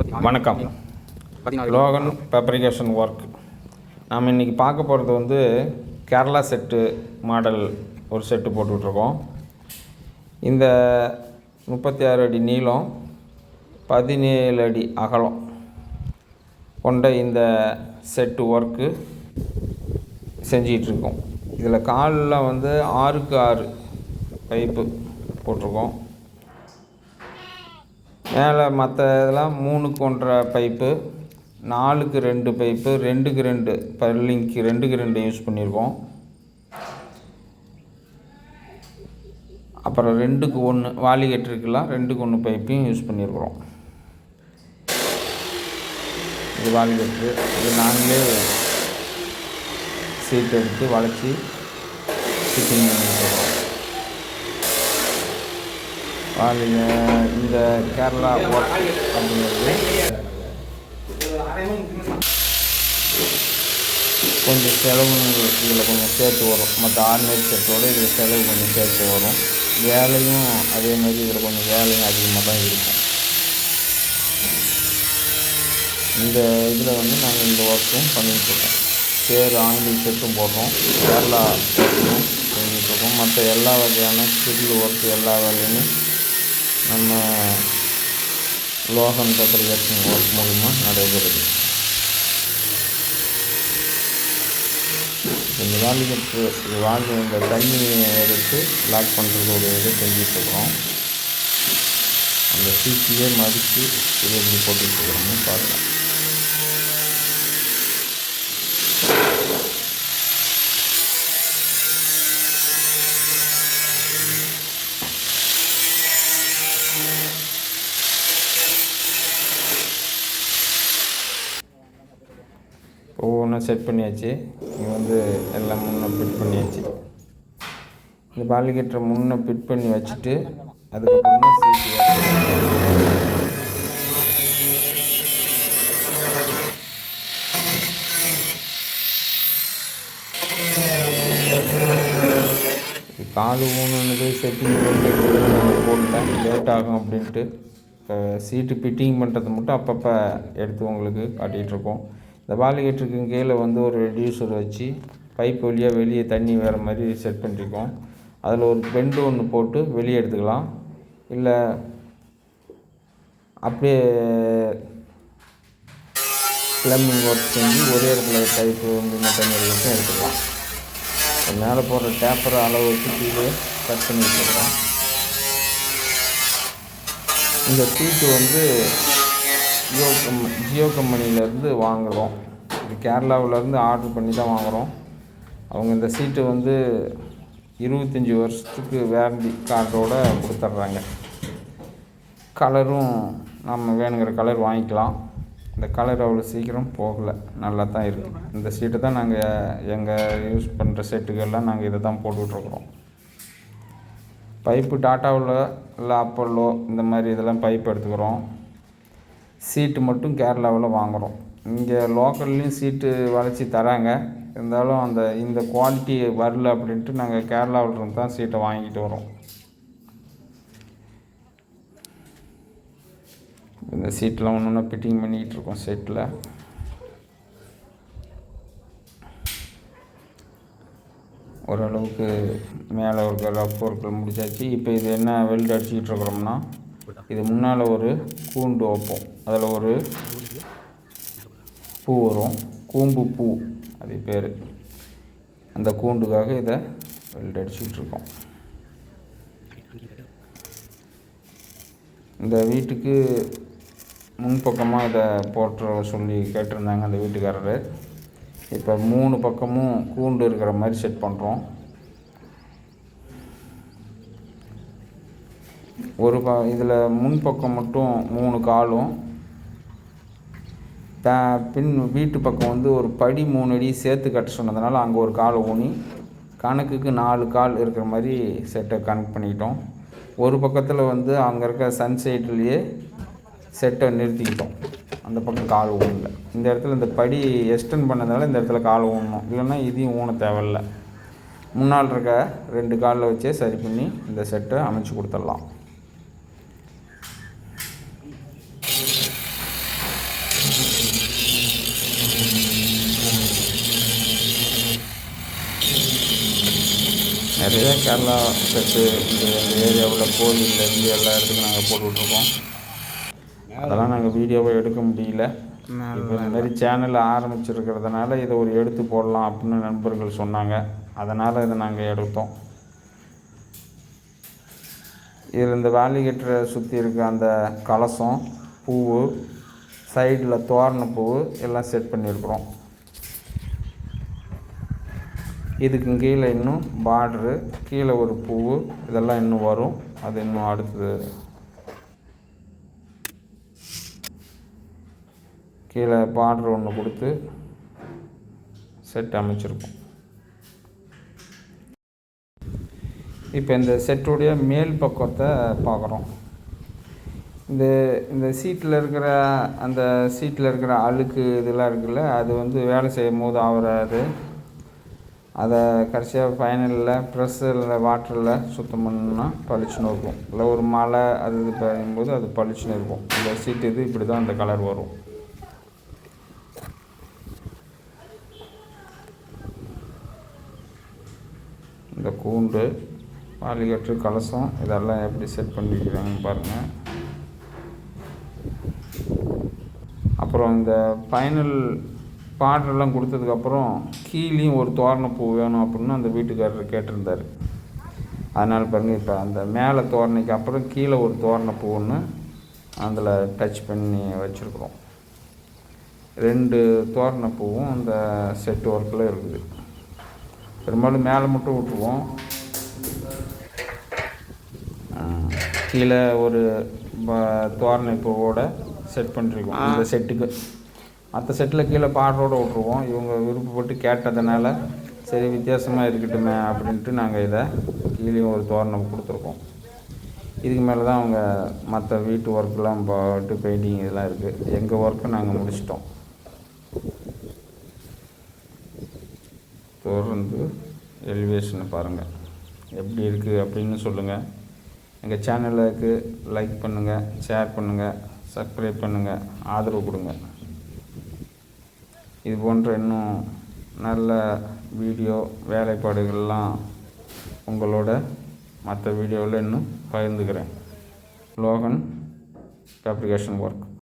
வணக்கம். Logan fabrication work. நாம் இன்றைக்கி பார்க்க போகிறது வந்து கேரளா செட்டு மாடல் ஒரு செட்டு போட்டுட்ருக்கோம். இந்த 36 அடி நீளம் 17 அடி அகலம் கொண்ட இந்த செட்டு ஒர்க்கு செஞ்சிகிட்ருக்கோம். இதில் காலில் வந்து 6க்கு 6 பைப்பு போட்டிருக்கோம். மேலே மற்ற இதெல்லாம் 3க்கு 1.5 பைப்பு, 4க்கு 2 பைப்பு, 2க்கு 2 பர்லிங்க்கு 2க்கு 2 யூஸ் பண்ணியிருக்கோம். அப்புறம் 2க்கு 1 வாலிகேட்டருக்கெல்லாம் 2க்கு 1 பைப்பையும் யூஸ் பண்ணியிருக்கிறோம். இது வாலிகேட்ரு. இது நாங்களே சீட் எடுத்து வளைச்சி ஃபிட்டிங் பண்ணியிருக்கிறோம். இந்த கேரளா ஒர்க் அப்படிங்கிறது கொஞ்சம் செலவு இதில் கொஞ்சம் சேர்த்து வரும். மற்ற ஆர்டினரி செட்டோடு இதில் செலவு கொஞ்சம் சேர்த்து வரும். வேலையும் அதே மாதிரி இதில் கொஞ்சம் வேலையும் அதிகமாக தான் இருக்கும். இந்த இதில் வந்து நாங்கள் இந்த ஒர்க்கும் பண்ணிகிட்ருக்கோம். சேர் ஆங்கில் செட்டும் போடுறோம், கேரளா ஒர்க்கும் பண்ணிகிட்ருக்கோம். மற்ற எல்லா வகையான சிறிய ஒர்க்கு எல்லா வேலையுமே நம்ம லோகன் ஃபேப்ரிகேஷன் ஒர்க் மூலிமா நடைபெறுது. இந்த வாலிகேட்ரு இந்த தண்ணியை எடுத்து லாக் பண்ணுறது ஒரு இது செஞ்சிட்ருக்கிறோம். அந்த சீட்லேயே மடித்து இது எப்படி போட்டுட்ருக்கிறோம்னு பாருங்கள். ஒவ்வொன்றா செட் பண்ணியாச்சு. இங்கே வந்து எல்லாம் முன்னே ஃபிட் பண்ணியாச்சு. இந்த வாலிகேட்டரை முன்னே ஃபிட் பண்ணி வச்சுட்டு அதுக்கப்புறமா சீட்டு காலு ஊனுனது செட்டிங் போட்டேன். லேட் ஆகும் அப்படின்ட்டு சீட்டு ஃபிட்டிங் பண்ணுறது மட்டும் அப்பப்போ எடுத்து உங்களுக்கு காட்டிகிட்ருக்கோம். இந்த வாலிகேட்டருக்கு கீழே வந்து ஒரு ரெடியூசர் வச்சு பைப் வழியாக வெளியே தண்ணி வேறு மாதிரி செட் பண்ணியிருக்கோம். அதில் ஒரு பெண்டு ஒன்று போட்டு வெளியே எடுத்துக்கலாம். இல்லை அப்படியே ப்ளம்பிங் ஒர்க் செஞ்சு ஒரே இடத்துல பைப்பு வந்து தண்ணி வரைக்கும் எடுத்துக்கலாம். மேலே போடுற டேப்பர் அளவு வச்சு கீழே கட் பண்ணி வச்சுருக்கோம். இந்த சீட்டு வந்து ஜியோ கம்பெனியிலேருந்து வாங்குகிறோம். இது கேரளாவிலேருந்து ஆர்டர் பண்ணி தான் வாங்குகிறோம். அவங்க இந்த சீட்டு வந்து 25 வருஷத்துக்கு வேரண்டி கார்டோடு கொடுத்துட்றாங்க. கலரும் நம்ம வேணுங்கிற கலர் வாங்கிக்கலாம். இந்த கலர் அவ்வளோ சீக்கிரம் போகலை, நல்லா தான் இருக்குது. இந்த சீட்டை தான் நாங்கள் எங்கள் யூஸ் பண்ணுற செட்டுக்கெல்லாம் நாங்கள் இதை தான் போட்டுட்ருக்குறோம். பைப்பு டாட்டாவில் இல்லை அப்போல்லோ இந்த மாதிரி இதெல்லாம் பைப் எடுத்துக்கிறோம். சீட்டு மட்டும் கேரளாவில் வாங்குகிறோம். இங்கே லோக்கல்லையும் சீட்டு வளைச்சி தராங்க. இருந்தாலும் இந்த குவாலிட்டி வரல அப்படின்ட்டு நாங்கள் கேரளாவிலிருந்து தான் சீட்டை வாங்கிட்டு வரோம். இந்த சீட்டெலாம் ஒன்று ஃபிட்டிங் பண்ணிக்கிட்டு இருக்கோம். செட்டில் ஓரளவுக்கு மேலே ஒரு ரஃப் ஒர்க்கில் முடிச்சாச்சு. இப்போ இது என்ன வெல்டு அடிச்சுக்கிட்டு இருக்கிறோம்னா, இது முன்னால் ஒரு கூண்டு வைப்போம். அதில் ஒரு பூ வரும், கூம்பு பூ அது பேர். அந்த கூண்டுக்காக இதை வெல்டு அடிச்சுக்கிட்டுருக்கோம். இந்த வீட்டுக்கு முன்பக்கமாக இதை போட்டு சொல்லி கேட்டிருந்தாங்க அந்த வீட்டுக்காரர். இப்போ 3 பக்கமும் கூண்டு இருக்கிற மாதிரி செட் பண்ணுறோம். இதில் முன்பக்கம் மட்டும் 3 காலும், வீட்டு பக்கம் வந்து ஒரு படி 3 அடி சேர்த்து கட்ட சொன்னதுனால அங்கே ஒரு காலை ஊனி கணக்குக்கு 4 கால் இருக்கிற மாதிரி செட்டை கனெக்ட் பண்ணிக்கிட்டோம். ஒரு பக்கத்தில் வந்து அங்கே இருக்க சன்சைட்லேயே செட்டை நிறுத்திக்கிட்டோம். அந்த பக்கம் கால் ஊனல. இந்த இடத்துல இந்த படி எக்ஸ்டெண்ட் பண்ணதுனால இந்த இடத்துல கால் ஊனணும், இல்லைன்னா இதையும் ஊன தேவையில்லை. முன்னால் இருக்க 2 காலில் வச்சே சரி பண்ணி இந்த செட்டை அமைச்சு கொடுத்துடலாம். நிறைய கேரளா செட்டு இந்த ஏரியாவில் கோவிலேருந்து எல்லா இடத்துக்கும் நாங்கள் போட்டுட்ருக்கோம். அதெல்லாம் நாங்கள் வீடியோவை எடுக்க முடியல. இப்போ இந்த மாதிரி சேனல் ஆரம்பிச்சிருக்கிறதுனால இதை ஒரு எடுத்து போடலாம் அப்படின்னு நண்பர்கள் சொன்னாங்க. அதனால் இதை நாங்கள் எடுத்தோம். இதில் இந்த வேலிகேட்டரை சுற்றி இருக்க அந்த கலசம், பூவு, சைடில் தோரண பூவு எல்லாம் செட் பண்ணியிருக்கிறோம். இதுக்கு கீழே இன்னும் பார்ட்ரு, கீழே ஒரு பூவு, இதெல்லாம் இன்னும் வரும். அது இன்னும் அடுத்தது கீழே பார்ட்ரு ஒன்று கொடுத்து செட் அமைச்சிருக்கோம். இப்போ இந்த செட்டுடைய மேல் பக்கத்தை பார்க்குறோம். இந்த சீட்டில் இருக்கிற அழுக்கு இதெல்லாம் இருக்குல்ல, அது வந்து வேலை செய்யும் போது ஆகிறாது. அதை கடைசியாக ஃபைனலில் ப்ரெஷ்ஷில் வாட்டரில் சுத்தம் பண்ணணும்னா பளிச்சுன்னு இருக்கும். இல்லை ஒரு மழை அது இது பெய்யும்போது அது பளிச்சுன்னு இருக்கும். இந்த சீட்டு இது இப்படி தான் அந்த கலர் வரும். இந்த கூண்டு, வாலிகட்டு, கலசம் இதெல்லாம் எப்படி செட் பண்ணிக்கிறாங்கன்னு பாருங்கள். அப்புறம் இந்த ஃபைனல் பார்டரெல்லாம் கொடுத்ததுக்கப்புறம் கீழேயும் ஒரு தோரணப்பூ வேணும் அப்படின்னு அந்த வீட்டுக்காரர் கேட்டிருந்தார். அதனால் பாருங்கள், இப்போ அந்த மேலே தோரணைக்கு அப்புறம் கீழே ஒரு தோரணப்பூ ஒன்று அதில் டச் பண்ணி வச்சுருக்குறோம். 2 தோரணப்பூவும் அந்த செட் ஒர்க்கில் இருக்குது. பெரும்பாலும் மேலே மட்டும் விட்டுருவோம். கீழே ஒரு தோரணை பூவோட செட் பண்ணிருக்கோம் இந்த செட்டுக்கு. மற்ற செட்டில் கீழே பார்டரோடு விட்ருவோம். இவங்க விருப்பப்பட்டு கேட்டதுனால சரி வித்தியாசமாக இருக்கட்டுமே அப்படின்ட்டு நாங்கள் இதை கீழேயும் ஒரு தோரணம் கொடுத்துருக்கோம். இதுக்கு மேலே தான் அவங்க மற்ற வீட்டு ஒர்க்கெலாம் போட்டு பெயிண்டிங் இதெல்லாம் இருக்குது. எங்கள் ஒர்க்கை நாங்கள் முடிச்சிட்டோம். தொடர்ந்து எலிவேஷனை பாருங்கள் எப்படி இருக்குது அப்படின்னு சொல்லுங்கள். எங்கள் சேனலுக்கு லைக் பண்ணுங்கள், ஷேர் பண்ணுங்கள், சப்ஸ்கிரைப் பண்ணுங்கள், ஆதரவு கொடுங்க. இது போன்ற இன்னும் நல்ல வீடியோ வேலைப்பாடுகள்லாம் உங்களோட மற்ற வீடியோவில் இன்னும் பகிர்ந்துக்கிறேன். Logan fabrication work.